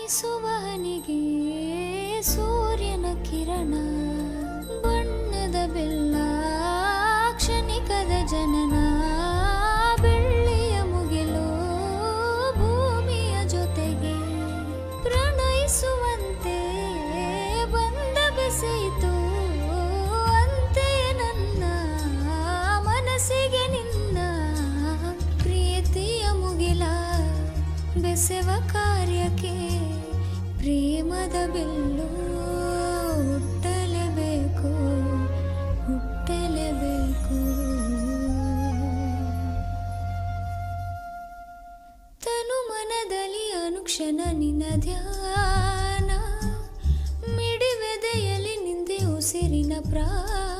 ಪ್ರಣಯಿಸುವನಿಗೆ ಸೂರ್ಯನ ಕಿರಣ ಬಣ್ಣದ ಬೆಲ್ಲ ಕ್ಷಣಿಕದ ಜನನ ಬೆಳ್ಳಿಯ ಮುಗಿಲು ಭೂಮಿಯ ಜೊತೆಗೆ ಪ್ರಣಯಿಸುವಂತೆ ಬಂದ ಬೆಸೆಯಿತು ಅಂತೆ ನನ್ನ ಮನಸ್ಸಿಗೆ ನಿನ್ನ ಪ್ರೀತಿಯ ಮುಗಿಲ ಬೆಸೆವ ಕಾರ್ಯಕ್ಕೆ ಪ್ರೇಮದ ಬಿಲ್ಲು ಹುಟ್ಟಲೇಬೇಕು ಹುಟ್ಟಲೇಬೇಕು. ತನು ಮನದಲ್ಲಿ ಅನುಕ್ಷಣ ನಿನ್ನ ಧ್ಯಾನ ಮಿಡಿವೆದೆಯಲ್ಲಿ ನಿಂದೆ ಉಸಿರಿನ ಪ್ರಾಣ